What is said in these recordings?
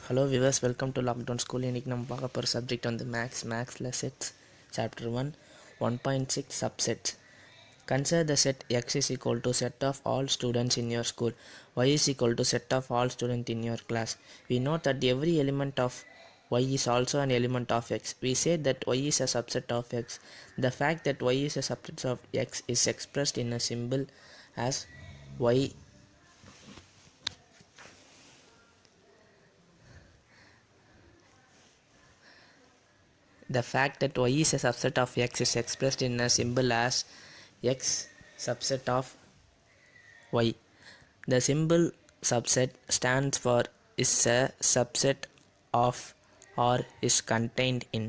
Hello viewers, welcome to Lockdown School. இன்னைக்கு நம்ம பார்க்க போகிற சப்ஜெக்ட் வந்து மேக்ஸில் sets chapter 1.6 subsets. Consider the set x is equal to set of all students in your school, y is equal to set of all students in your class. We note that every element of y is also an element of x. We say that y is a subset of x. The fact that y is a subset of x is expressed in a symbol as y. The fact that y is a subset of x is expressed in a symbol as x subset of y. The symbol subset stands for is a subset of or is contained in.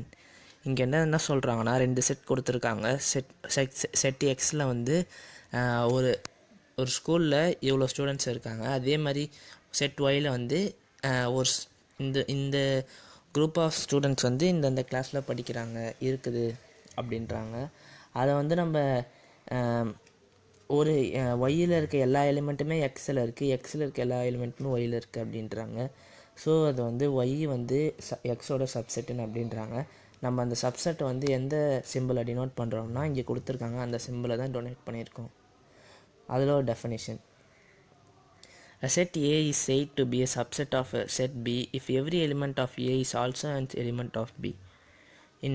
இங்கே என்ன சொல்கிறாங்கன்னா, ரெண்டு set கொடுத்துருக்காங்க. Set எக்ஸில் வந்து ஒரு ஒரு ஸ்கூலில் இவ்வளோ ஸ்டூடெண்ட்ஸ் இருக்காங்க. அதே மாதிரி செட் ஒயில் வந்து ஒரு இந்த குரூப் ஆஃப் ஸ்டூடெண்ட்ஸ் வந்து இந்த கிளாஸில் படிக்கிறாங்க இருக்குது அப்படின்றாங்க. அதை வந்து நம்ம ஒரு ஒய்யில் இருக்க எல்லா எலிமெண்ட்டுமே எக்ஸில் இருக்குது, எக்ஸில் இருக்க எல்லா எலிமெண்ட்டுமே ஒய்யில் இருக்குது அப்படின்றாங்க. ஸோ அது வந்து ஒய் வந்து எக்ஸோட சப்செட்டுன்னு அப்படின்றாங்க. நம்ம அந்த சப்செட்டை வந்து எந்த சிம்பிளை டினோட் பண்ணுறோம்னா, இங்கே கொடுத்துருக்காங்க அந்த சிம்பிளை தான் டொனேட் பண்ணியிருக்கோம். அதில் ஒரு definition. A set A is said to be a subset of a set B if every element of A is also an element of B. In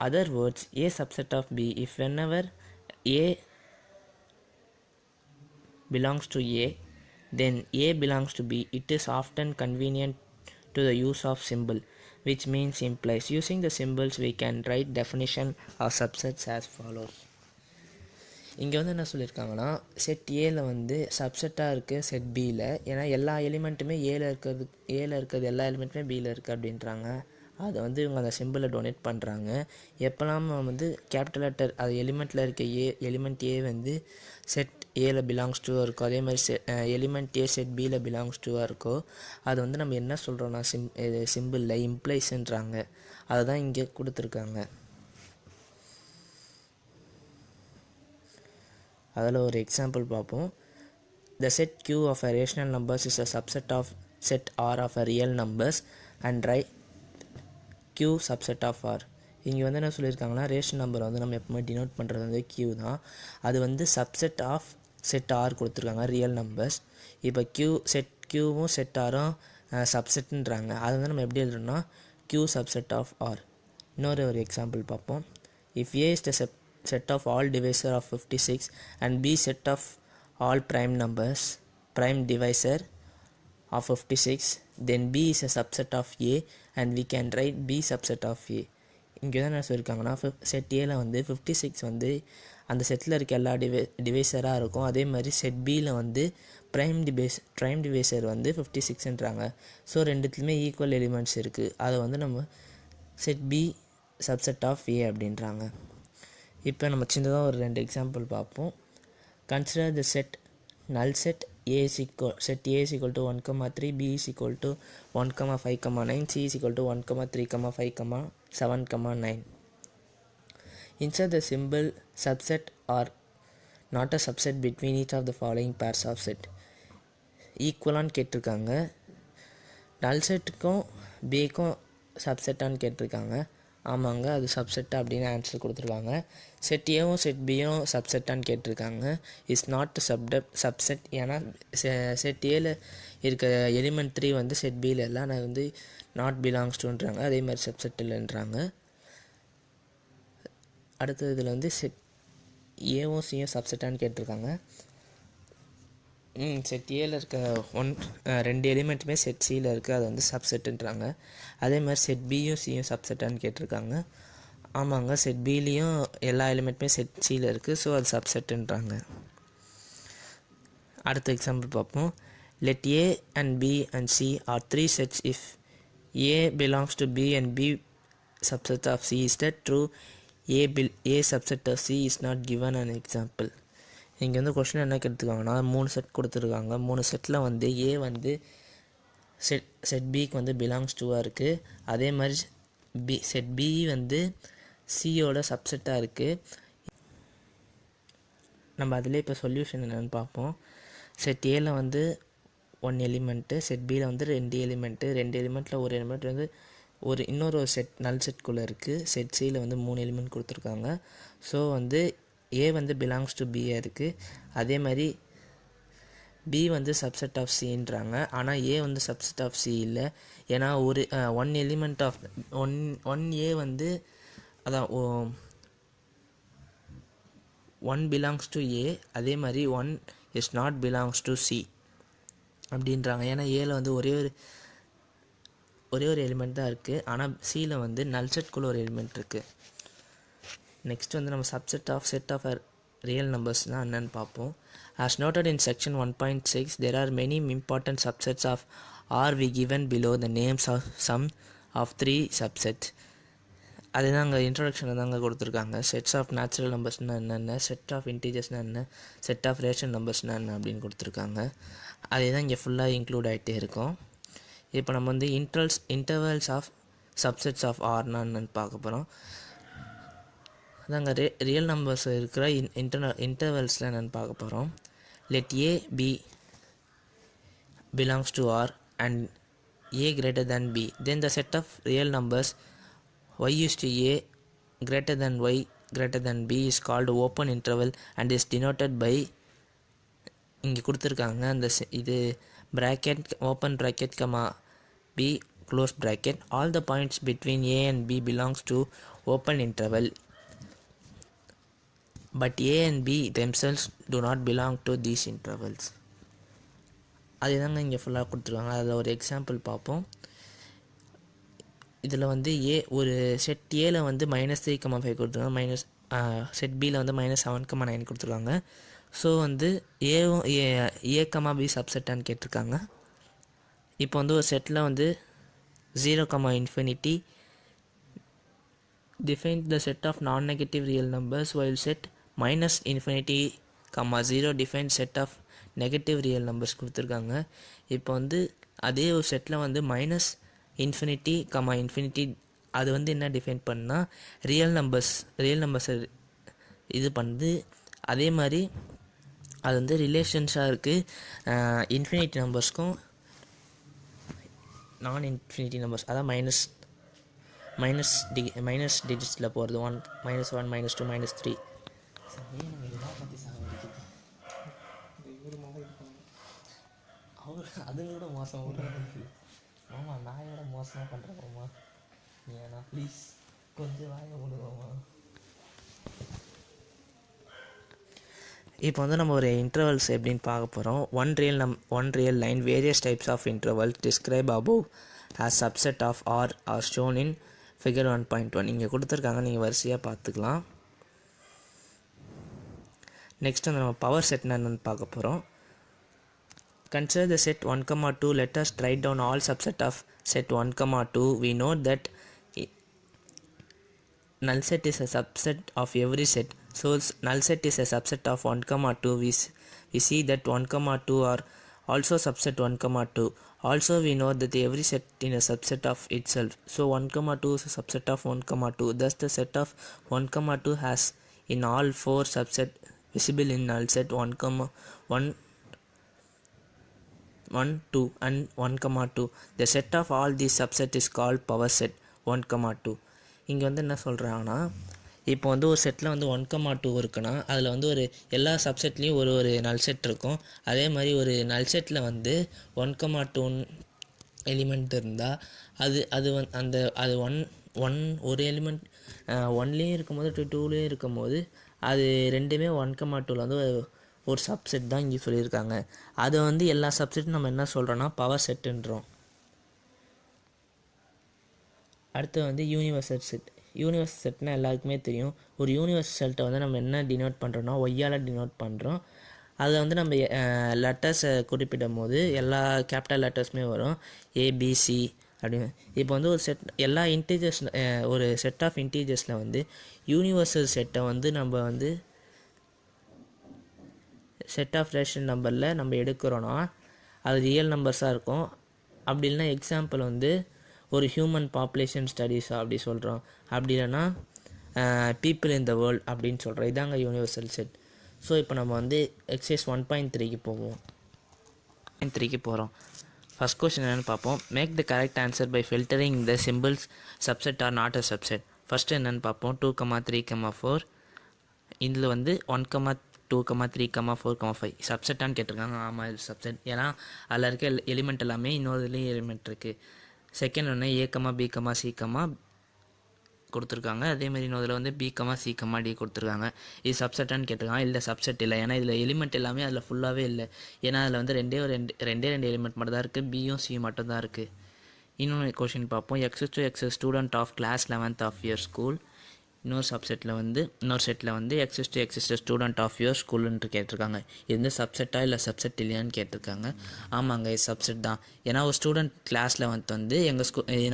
other words, A subset of B if whenever A belongs to A, then A belongs to B. It is often convenient to the use of symbol, which means implies. Using the symbols, we can write definition of subsets as follows. இங்கே வந்து என்ன சொல்லியிருக்காங்கன்னா, set ஏல வந்து சப்செட்டாக இருக்குது set பியில். ஏன்னா எல்லா எலிமெண்ட்டுமே ஏல இருக்கிறது எல்லா எலிமெண்ட்டுமே பியில் இருக்குது அப்படின்றாங்க. அதை வந்து இவங்க அந்த சிம்பிளை டொனேட் பண்ணுறாங்க. எப்போல்லாம் வந்து கேபிட்டல் லெட்டர் அது எலிமெண்ட்டில் இருக்க எலிமெண்ட் ஏ வந்து செட் ஏல பிலாங்ஸ் டூவாக இருக்கோ, அதே மாதிரி எலிமெண்ட் ஏ செட் பியில் பிலாங்ஸ் டூவாக இருக்கோ, அது வந்து நம்ம என்ன சொல்கிறோன்னா சிம்பிளில் இம்ப்ளைஸ்ன்றாங்க. அதை தான் இங்கே கொடுத்துருக்காங்க. அதில் ஒரு எக்ஸாம்பிள் பார்ப்போம். The set Q of a rational numbers is a subset of set R of a real numbers and write Q subset of R. இங்கே வந்து என்ன சொல்லியிருக்காங்கன்னா, ரேஷனல் நம்பர் வந்து நம்ம எப்பவுமே டினோட் பண்ணுறது வந்து Q தான். அது வந்து சப்செட் ஆஃப் செட் ஆர் கொடுத்துருக்காங்க, ரியல் நம்பர்ஸ். இப்போ செட் Qவும் செட் ஆரும் சப்செட்டுன்றாங்க. அதை வந்து நம்ம எப்படி எழுதுறோம்னா, Q subset of R. இன்னொரு எக்ஸாம்பிள் பார்ப்போம். If A is the set of all divisor of 56 and B set of all prime numbers, prime divisor of 56, then B is a subset of A and we can write B subset of A. இங்கே தான் என்ன சொல்லியிருக்காங்கன்னா, set ஏல வந்து 56 வந்து அந்த settle இருக்க எல்லா டிவைசராக இருக்கும். அதே மாதிரி செட் பியில் வந்து ப்ரைம் டிவைசர் வந்து 56ன்றாங்க. ஸோ ரெண்டுத்துலையுமே ஈக்குவல் எலிமெண்ட்ஸ் இருக்குது. அதை வந்து நம்ம செட் பி சப்செட் ஆஃப் ஏ அப்படின்றாங்க. இப்போ நம்ம சின்னதாக ஒரு ரெண்டு எக்ஸாம்பிள் பார்ப்போம். கன்சிடர் த செட் நல் set set A is equal to 1, 3, B is equal to 1, 5, 9, C is equal to 1, 3, 5, 7, 9. Insert the symbol subset or not a subset between each of the following pairs of set. ஈக்குவலான்னு கேட்டிருக்காங்க. நல் செட்டுக்கும் பிக்கும் சப்செட்டான்னு கேட்டிருக்காங்க. ஆமாங்க, அது subset அப்படின்னு answer கொடுத்துருக்காங்க. Set ஏவும் set பியும் சப்செட்டான்னு கேட்டிருக்காங்க. Is not subset. ஏன்னா செட் ஏல இருக்க எலிமெண்ட் 3 வந்து செட் பியில் எல்லாம் நான் வந்து நாட் பிலாங்ஸ் டுன்றாங்க. அதே மாதிரி சப்செட் இல்லைன்றாங்க. அடுத்தது இதில் வந்து செட் ஏவும் சியும் சப்செட்டான்னு கேட்டிருக்காங்க. செட் ஏல இருக்க ரெண்டு எலிமெண்ட்டுமே செட் சியில் இருக்குது, அது வந்து சப்செட்டுன்றாங்க. அதே மாதிரி செட் பியும் சியும் சப்செட்டான்னு கேட்டிருக்காங்க. ஆமாங்க, செட் பிலையும் எல்லா எலிமெண்ட்டுமே செட் சியில் இருக்குது, ஸோ அது சப்செட்டுன்றாங்க. அடுத்த எக்ஸாம்பிள் பார்ப்போம். Let A and B and C are 3 sets if A belongs to B and B subset of C is that true? A subset of C is not given an example. இங்கே வந்து question என்ன கேட்டுருக்காங்கன்னா, 3 set கொடுத்துருக்காங்க. 3 settle வந்து ஏ வந்து set பிக்கு வந்து belongs டூவாக இருக்குது. அதே மாதிரி செட் பி வந்து சியோட சப்செட்டாக இருக்குது. நம்ம அதில் இப்போ சொல்யூஷன் என்னென்னு பார்ப்போம். செட் ஏல வந்து 1 எலிமெண்ட்டு, செட் பியில் வந்து 2 எலிமெண்ட்டு, 2 எலிமெண்ட்டில் ஒரு எலிமெண்ட் வந்து இன்னொரு செட் நல் செட்குள்ளே இருக்குது. செட் சியில் வந்து 3 எலிமெண்ட் கொடுத்துருக்காங்க. ஸோ வந்து ஏ வந்து பிலாங்ஸ் டு பியாக இருக்குது. அதே மாதிரி பி வந்து சப்செட் ஆஃப் சின்றாங்க. ஆனால் ஏ வந்து சப்செட் ஆஃப் சி இல்லை. ஏன்னா ஒரு 1 எலிமெண்ட் ஆஃப் ஒன் ஏ வந்து அதான் 1 பிலாங்ஸ் டு ஏ, அதே மாதிரி 1 is not belongs to C அப்படின்றாங்க. ஏன்னா ஏல வந்து ஒரே ஒரு எலிமெண்ட் தான் இருக்குது. ஆனால் சியில் வந்து நல் செட்குள்ளே ஒரு எலிமெண்ட் இருக்குது. நெக்ஸ்ட் வந்து நம்ம செட் ஆஃப் ரியல் நம்பர்ஸ்னால் என்னென்னு பார்ப்போம். As noted in section 1.6, there are many important subsets of R we given below the names of some of 3 subsets. அதுதான் அங்கே இன்ட்ரொடக்ஷனில் தாங்க கொடுத்துருக்காங்க. செட்ஸ் ஆஃப் நேச்சுரல் நம்பர்ஸ்னால் என்னென்ன, செட் ஆஃப் இன்டீஜர்ஸ்னால் என்ன, செட் ஆஃப் ரேஷனல் நம்பர்ஸ்னால் என்ன அப்படின்னு கொடுத்துருக்காங்க. அதே தான் இங்கே ஃபுல்லாக இன்க்ளூட் ஆகிட்டே இருக்கும். இப்போ நம்ம வந்து இன்டர்வல்ஸ் ஆஃப் சப்செட்ஸ் ஆஃப் ஆர்னா என்னன்னு பார்க்க போகிறோம். அதாங்க ரியல் நம்பர்ஸ் இருக்கிற இன்டர்வல்ஸில் என்னென்னு பார்க்க போகிறோம். Let A be belongs to R and A greater than B. Then the set of real numbers y is to A greater than y greater than B is called open interval and is denoted by இங்கே கொடுத்துருக்காங்க. அந்த இது bracket open bracket comma B close bracket. All the points between A and B belongs to open interval. But A and B themselves do not belong to these intervals. அதுதாங்க இங்கே ஃபுல்லாக கொடுத்துருக்காங்க. அதில் ஒரு எக்ஸாம்பிள் பார்ப்போம். இதில் வந்து ஒரு செட் ஏல வந்து -3,5 கொடுத்துருக்காங்க, செட் பியில் வந்து -7,9 கொடுத்துருக்காங்க. ஸோ வந்து ஏ கமா பி சப்செட்டான்னு கேட்டிருக்காங்க. இப்போ வந்து ஒரு செட்டில் வந்து 0, define the set of non-negative real numbers, while set -∞, 0 define set of negative real numbers கொடுத்துருக்காங்க. இப்போ வந்து அதே ஒரு செட்டில் வந்து -∞, அது வந்து என்ன டிஃபைன் பண்ணால் ரியல் நம்பர்ஸை இது பண்ணுது. அதே மாதிரி அது வந்து ரிலேஷன்ஸாக இருக்குது இன்ஃபினிட்டி நம்பர்ஸ்க்கும் நான் இன்ஃபினிட்டி நம்பர்ஸ், அதான் மைனஸ் டிஜிட்ஸில் போகிறது. 1 -1 -2 -3. அதுங்களோட மோசம் ஆமா, நாயோட மோசமாக பண்ணுறோமா ஏன்னா ப்ளீஸ் கொஞ்சம் வாய விடுவோமா. இப்போ வந்து நம்ம ஒரு இன்டர்வல்ஸ் எப்படின்னு பார்க்க போகிறோம். On real line various types of intervals describe above as subset of R are shown in figure 1.1. இங்கே கொடுத்துருக்காங்க, நீங்கள் வரிசையாக பார்த்துக்கலாம். நெக்ஸ்ட் வந்து நம்ம பவர் செட்னா என்னென்னு பார்க்க போகிறோம். Consider the set 1, 2. Let us write down all subset of set 1, 2. We know that null set is a subset of every set. So null set is a subset of 1, 2. We see that 1, 2 are also subset 1, 2. Also we know that every set in a subset of itself. So 1, 2 is a subset of 1, 2. Thus the set of 1, 2 has in all 4 subset visible in null set 1, 2 and 1, 2. The set of all these subset is called power set 1, 2. இங்கே வந்து என்ன சொல்கிறாங்கன்னா, இப்போ வந்து ஒரு settle வந்து 1, 2 இருக்குன்னா அதில் வந்து எல்லா சப்செட்லேயும் ஒரு நல் செட் இருக்கும். அதே மாதிரி ஒரு நல் செட்டில் வந்து 1, 2 எலிமெண்ட் இருந்தால் அது ஒரு எலிமெண்ட் 1லேயும் இருக்கும்போது 2லேயும் இருக்கும்போது அது ரெண்டுமே 1, 2ல் வந்து ஒரு சப்செட் தான் இங்கே சொல்லியிருக்காங்க. அதை வந்து எல்லா சப்செட்டும் நம்ம என்ன சொல்கிறோன்னா பவர் செட்டுன்றோம். அடுத்து வந்து யூனிவர்சல் செட்னா எல்லாருக்குமே தெரியும். ஒரு யூனிவர்சல் செட்டை வந்து நம்ம என்ன டினோட் பண்ணுறோன்னா ஒய்யால் டினோட் பண்ணுறோம். அதை வந்து நம்ம லெட்டர்ஸை குறிப்பிடும் போது எல்லா கேபிட்டல் லெட்டர்ஸுமே வரும், ஏபிசி அப்படின்னு. இப்போ வந்து ஒரு செட் எல்லா இன்டீஜர்ஸ் ஒரு செட் ஆஃப் இன்டீஜர்ஸில் வந்து யூனிவர்சல் செட்டை வந்து நம்ம வந்து செட் ஆஃப் ரேஷன் நம்பரில் நம்ம எடுக்கிறோன்னா அது ரியல் நம்பர்ஸாக இருக்கும். அப்படி இல்லைனா எக்ஸாம்பிள் வந்து ஒரு ஹியூமன் பாப்புலேஷன் ஸ்டடீஸ் அப்படி சொல்கிறோம், அப்படி இல்லைன்னா பீப்புள் இன் த வேர்ல்ட் அப்படின்னு சொல்கிறோம். இதாங்க யூனிவர்சல் செட். ஸோ இப்போ நம்ம வந்து எக்ஸசைஸ் 1.3க்கு போவோம். 3க்கு போகிறோம். ஃபஸ்ட் கொஸ்டின் என்னென்னு பார்ப்போம். Make the correct answer by filtering the symbols subset or not a subset. First என்னென்னு பார்ப்போம். 2, 3, 4 இதில் வந்து 1, 2, 3, 4, 5 சப்செட்டான்னு கேட்டிருக்காங்க. ஆமாம், இது சப்செட். ஏன்னா அதில் இருக்க எலிமெண்ட் எல்லாமே இன்னொரு இதுலேயும் எலிமெண்ட் இருக்குது. செகண்ட் ஒன்று A, B, C கொடுத்துருக்காங்க. அதேமாதிரி இன்னொரு வந்து B, C, D கொடுத்துருக்காங்க. இது சப்செட்டான்னு கேட்டிருக்காங்க. இல்லை, சப்செட் இல்லை. ஏன்னா இதில் எலிமெண்ட் எல்லாமே அதில் ஃபுல்லாகவே இல்லை. ஏன்னா அதில் வந்து ரெண்டே எலிமெண்ட் மட்டும் தான் இருக்குது. பியும் சி மட்டும் தான் இருக்குது. இன்னொன்று கொஷின் பார்ப்போம். X student of class 11th of your school. இன்னொரு செட்டில் வந்து X ஸ்டூடெண்ட் ஆஃப் யுவர் ஸ்கூலுன்ட்டு கேட்டிருக்காங்க. இது வந்து சப்செட்டாக இல்லை சப்செட் இல்லையான்னு கேட்டிருக்காங்க. ஆமாங்க, இது சப்செட் தான். ஏன்னா ஒரு ஸ்டூடெண்ட் கிளாஸ் 11th வந்து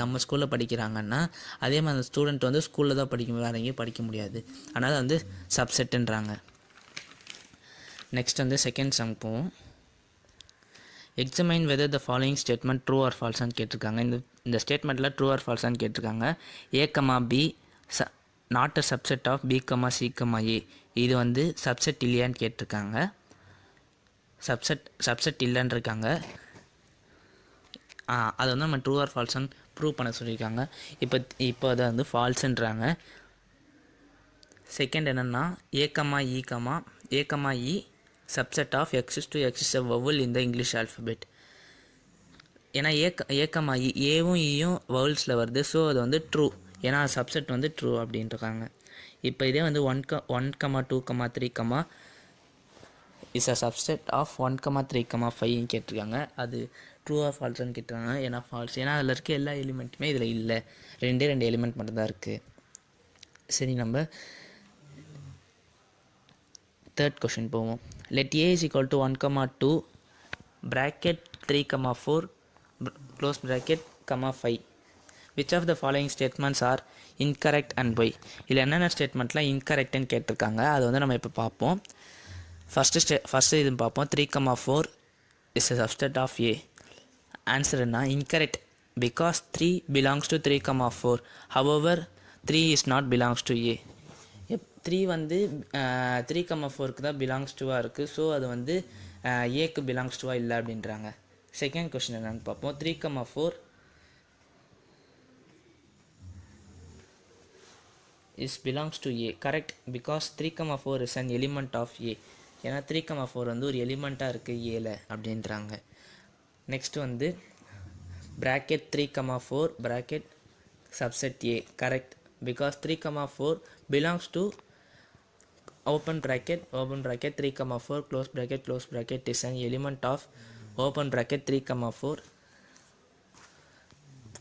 நம்ம ஸ்கூலில் படிக்கிறாங்கன்னா அதே மாதிரி அந்த ஸ்டூடெண்ட் வந்து ஸ்கூலில் தான் வேறு எங்கேயும் படிக்க முடியாது. அதனால் வந்து சப்செட்டுன்றாங்க. நெக்ஸ்ட் வந்து செகண்ட் சம் போவோம். Examine whether the following statement true or ஃபால்ஸான்னு கேட்டிருக்காங்க. இந்த ஸ்டேட்மெண்ட்டில் ட்ரூ ஆர் ஃபால்ஸான்னு கேட்டிருக்காங்க. A, B not a subset of B, C, A. இது வந்து சப்செட் இல்லையான்னு கேட்டிருக்காங்க. சப்செட் இல்லைன்னு இருக்காங்க. அதை வந்து நம்ம ட்ரூ ஆர் ஃபால்ஸ்ன்னு ப்ரூவ் பண்ண சொல்லியிருக்காங்க. இப்போ அதை வந்து ஃபால்ஸுன்றாங்க. செகண்ட் என்னென்னா A, E subset of X is a vowel in the English alphabet. ஏன்னா ஏவும் ஈயும் வவுல்ஸில் வருது. ஸோ அது வந்து ட்ரூ. ஏன்னா சப்செட் வந்து ட்ரூ அப்படின்ட்டுருக்காங்க. இப்போ இதே வந்து 1, 2, 3 இஸ் அ சப்செட் ஆஃப் 1, 3, 5 கேட்டிருக்காங்க. அது ட்ரூ ஆர் ஃபால்ஸ்ன்னு கேட்டிருக்காங்க. ஏன்னா ஃபால்ஸ். ஏன்னா அதில் இருக்க எல்லா எலிமெண்ட்டுமே இதில் இல்லை. ரெண்டே எலிமெண்ட் மட்டும்தான் இருக்குது. சரி, நம்ம தேர்ட் கொஷின் போவோம். let A is equal to 1, 2 bracket 3, 4 close bracket, 5. which of the following statements are incorrect and why? இதில் என்னென்ன ஸ்டேட்மெண்ட்லாம் இன்கரெக்ட்னு கேட்டிருக்காங்க. அது வந்து நம்ம இப்போ பார்ப்போம். ஃபஸ்ட்டு இது பார்ப்போம். 3, 4 is a subset of A. Answer என்ன? incorrect because 3 belongs to 3, 4. however 3 is not belongs to A. 3 வந்து 3, 4க்கு தான் பிலாங்ஸ் டுவாக இருக்குது. ஸோ அது வந்து ஏக்கு பிலாங்ஸ் டுவாக இல்லை அப்படின்றாங்க. செகண்ட் கொஸ்டின் என்னென்னு பார்ப்போம். 3, 4 is belongs to A. Correct because 3, 4 is an element of A. ஏன்னா 3, 4 வந்து ஒரு எலிமெண்ட்டாக இருக்குது ஏல அப்படின்றாங்க. நெக்ஸ்ட் வந்து bracket 3, 4 bracket subset A. Correct because 3, 4 belongs to open bracket 3, 4 close bracket is an element of open bracket 3, 4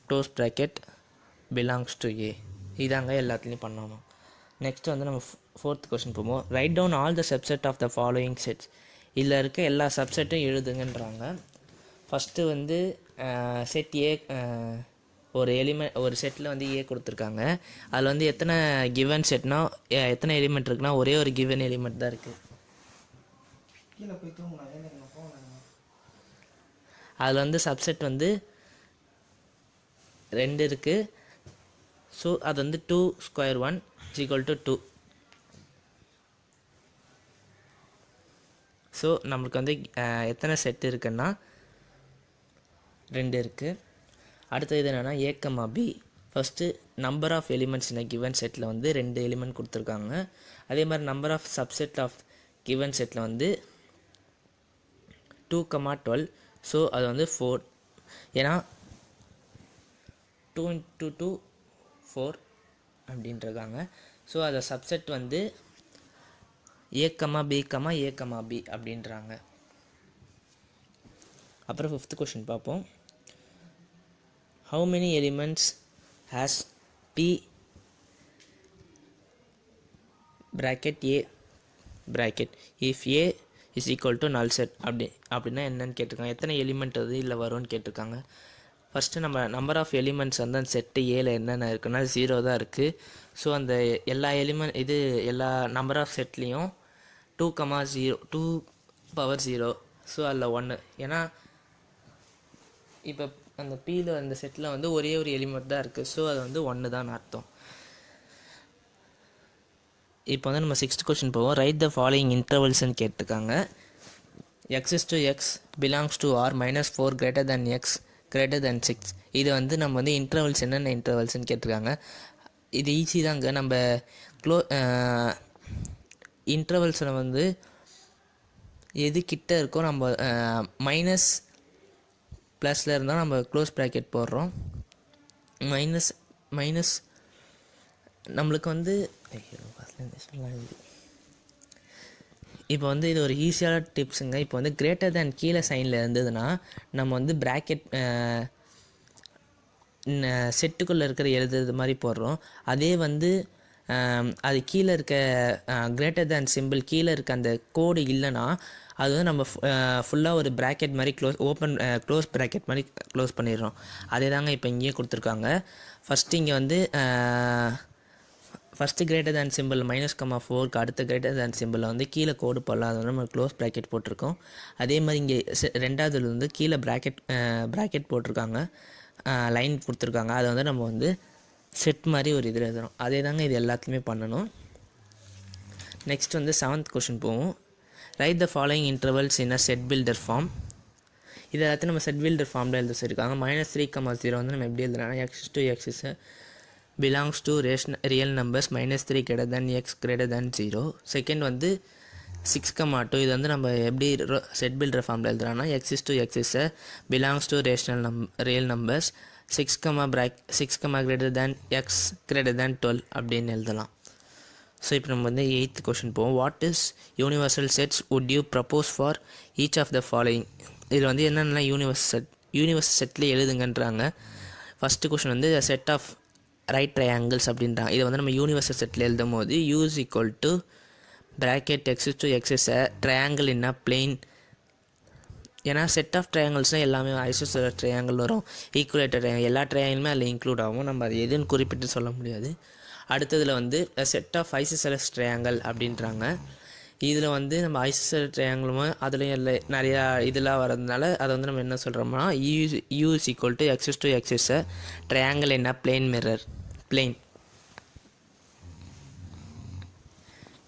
close bracket belongs to A. இதாங்க எல்லாத்துலேயும் பண்ணணும். நெக்ஸ்ட் வந்து நம்ம ஃபோர்த் கொஸ்டின் போவோம். Write down all the subset of the following sets. இதில் இருக்க எல்லா சப்செட்டும் எழுதுங்கன்றாங்க. First வந்து செட் ஏ. ஒரு செட்டில் வந்து ஏ கொடுத்துருக்காங்க. அதில் வந்து எத்தனை கிவன் செட்னா எத்தனை எலிமெண்ட் இருக்குன்னா ஒரே ஒரு கிவன் எலிமெண்ட் தான் இருக்குது. அதில் வந்து சப்செட் வந்து 2 இருக்குது. ஸோ அது வந்து 2 square 1 = 2. ஸோ நம்மளுக்கு வந்து எத்தனை செட் இருக்குன்னா 2 இருக்குது. அடுத்தது இது என்னென்னா A, B. First number of elements in given செட்டில் வந்து 2 எலிமெண்ட் கொடுத்துருக்காங்க. அதே மாதிரி number of subset of given செட்டில் வந்து 2, 12. ஸோ அது வந்து 4. ஏன்னா 2 × 2 4 அப்படின்ட்டுருக்காங்க. ஸோ அதை சப்செட் வந்து A, B, அப்படின்றாங்க. அப்புறம் ஃபிஃப்த் கொஷின் பார்ப்போம். How many elements has P bracket A bracket if A is equal to null set அப்படின்னா என்னன்னு கேட்டிருக்காங்க. எத்தனை எலிமெண்ட் அது இல்லை வரும்னு கேட்டிருக்காங்க. ஃபஸ்ட்டு நம்ம நம்பர் ஆஃப் எலிமெண்ட்ஸ் வந்து அந்த செட்டு ஏல என்னென்ன இருக்குன்னா 0 தான் இருக்குது. ஸோ அந்த எல்லா நம்பர் ஆஃப் செட்லேயும் 2, 0 ஸோ அதில் 1. ஏன்னா இப்போ அந்த பியில் அந்த செட்டில் வந்து ஒரே ஒரு எலிமெண்ட் தான் இருக்குது. ஸோ அது வந்து 1 தான் அர்த்தம். இப்போ வந்து நம்ம 6th கொஸ்டின் போவோம். ரைட் த ஃபாலோயிங் இன்டர்வல்ஸ்ன்னு கேட்டிருக்காங்க. x is to x belongs to r minus 4 greater than x greater than 6. இது வந்து நம்ம வந்து இன்டர்வல்ஸ் என்னென்ன இன்டர்வல்ஸ்னு கேட்டிருக்காங்க. இது ஈஸி தாங்க. நம்ம இன்டர்வல்ஸில் வந்து எது கிட்ட இருக்கோ நம்ம மைனஸ் ப்ளஸில் இருந்தால் நம்ம க்ளோஸ் ப்ராக்கெட் போடுறோம். மைனஸ் நம்மளுக்கு வந்து இப்போ வந்து இது ஒரு ஈஸியான டிப்ஸுங்க. இப்போ வந்து கிரேட்டர் தேன் கீழே சைனில் இருந்ததுன்னா நம்ம வந்து ப்ராக்கெட் செட்டுக்குள்ளே இருக்கிற எழுதுறது மாதிரி போடுறோம். அதே வந்து அது கீழே இருக்க கிரேட்டர் தேன் சிம்பிள் கீழே இருக்க அந்த கோடு இல்லைன்னா அது வந்து நம்ம ஃபுல்லாக ஒரு ப்ராக்கெட் மாதிரி க்ளோஸ் ப்ராக்கெட் மாதிரி க்ளோஸ் பண்ணிடுறோம். அதே தாங்க இப்போ இங்கேயே கொடுத்துருக்காங்க. ஃபஸ்ட்டு இங்கே வந்து ஃபஸ்ட்டு கிரேட்டர் தேன் சிம்பிள் -4க்கு அடுத்த கிரேட்டர் தேன் சிம்பிளில் வந்து கீழே கோடு போடலாம். அது வந்து நம்ம க்ளோஸ் ப்ராக்கெட் போட்டிருக்கோம். அதே மாதிரி இங்கே ரெண்டாவதுல வந்து கீழே ப்ராக்கெட் போட்டிருக்காங்க, லைன் கொடுத்துருக்காங்க. அதை வந்து நம்ம வந்து செட் மாதிரி ஒரு இதில் எழுதுகிறோம். அதே தாங்க இது எல்லாத்துலேயுமே பண்ணணும். நெக்ஸ்ட் வந்து 7th கொஷின் போவோம். Write the following intervals in a set builder form. இது எல்லாத்தையும் நம்ம செட் பில்டர் ஃபார்மில் எழுத சொல்லியிருக்காங்க. -3, 0 வந்து நம்ம எப்படி எழுதுனா x to x is belongs to real numbers -3 greater than x greater than 0. Second வந்து 6, 2 இது வந்து நம்ம எப்படி செட் பில்டர் ஃபார்மில் எழுதுறாங்கன்னா x is to x is belongs to real numbers 6, greater than x greater than 12 அப்படின்னு எழுதலாம். ஸோ இப்போ நம்ம வந்து 8th கொஷின் போவோம். What is universal sets would you propose for each of the following. இதில் வந்து என்னென்னலாம் யூனிவர்சல் செட்டில் எழுதுங்கன்றாங்க. ஃபஸ்ட்டு கொஷின் வந்து செட் ஆஃப் ரைட் ட்ரையாங்கிள்ஸ் அப்படின்றாங்க. இதை வந்து நம்ம யூனிவர்சல் செட்டில் எழுதும் போது u is equal to bracket x to x is a triangle in a plane. ஏன்னா செட் ஆஃப் ட்ரையாங்கிள்ஸ்னால் எல்லாமே ஐசோசெலஸ் ட்ரையாங்கிள் வரும், ஈக்குவலேட்டர் ட்ரையாங்கிள், எல்லா ட்ரையாங்கிளுமே அதில் இன்க்ளூட் ஆகும். நம்ம அது எதுன்னு குறிப்பிட்டு சொல்ல முடியாது. அடுத்ததில் வந்து செட் ஆஃப் ஐசோசெலஸ் ட்ரையாங்கிள் அப்படின்றாங்க. இதில் வந்து நம்ம ஐசோசெலஸ் ட்ரையாங்கிளும் அதுலேயும் நிறையா இதெல்லாம் வரதுனால அதை வந்து நம்ம என்ன சொல்கிறோம்னா u is equal to x to x is a triangle in a plane.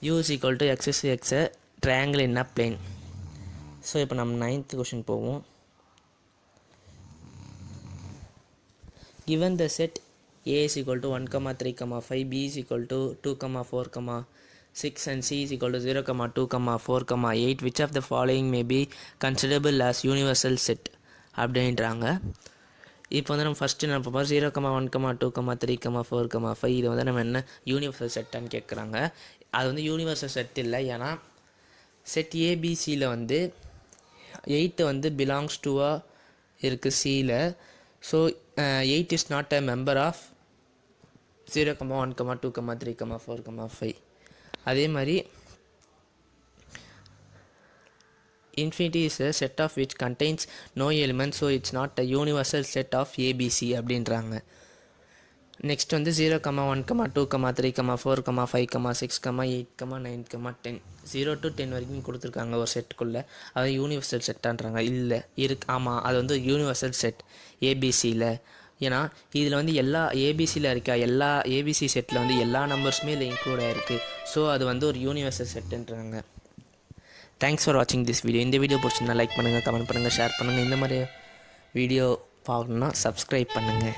u is equal to x is x a triangle in a plane. So இப்போ நம்ம 9th கொஷின் போவோம். given the set a is equal to 1, 3, 5, b is equal to 2, 4, 6 and c is equal to 0, 2, 4, 8 which of the following may be considerable as universal set அப்படின்றாங்க. இப்போ வந்து நம்ம first நம்ம பார்ப்போம் 0, 1, 2, 3, 4, 5 இது வந்து நம்ம என்ன யூனிவர்சல் செட்டான்னு கேட்குறாங்க. அது வந்து யூனிவர்சல் செட் இல்லை. ஏன்னா செட் ஏபிசியில் வந்து 8 வந்து பிலாங்ஸ் டுவாக இருக்குது சியில். So 8 is not a member of 0, 1, 2, 3, 4, 5. அதே மாதிரி infinity is a set of which contains no elements, so it's not a universal set of ABC அப்படின்றாங்க. நெக்ஸ்ட் வந்து 0, 1, 2, 3, 4, 5, 6, 8, 9, 10 0 to 10 வரைக்கும் கொடுத்துருக்காங்க ஒரு செட்டுக்குள்ளே. அது யூனிவர்சல் செட்டான்றாங்க. இல்லை ஆமாம், அது வந்து யூனிவர்சல் செட் ஏபிசியில். ஏன்னா இதில் வந்து எல்லா ஏபிசியில் இருக்க எல்லா ஏபிசி செட்டில் வந்து எல்லா நம்பர்ஸுமே இதில் இன்க்ளூட் ஆகிருக்கு. ஸோ அது வந்து ஒரு யூனிவர்சல் செட்டுன்றாங்க. தேங்க்ஸ் ஃபார் வாட்சிங் திஸ் வீடியோ. இந்த வீடியோ பிடிச்சிருந்தா லைக் பண்ணுங்கள், கமெண்ட் பண்ணுங்கள், ஷேர் பண்ணுங்கள். இந்த மாதிரி வீடியோ பார்க்கணுன்னா சப்ஸ்கிரைப் பண்ணுங்கள்.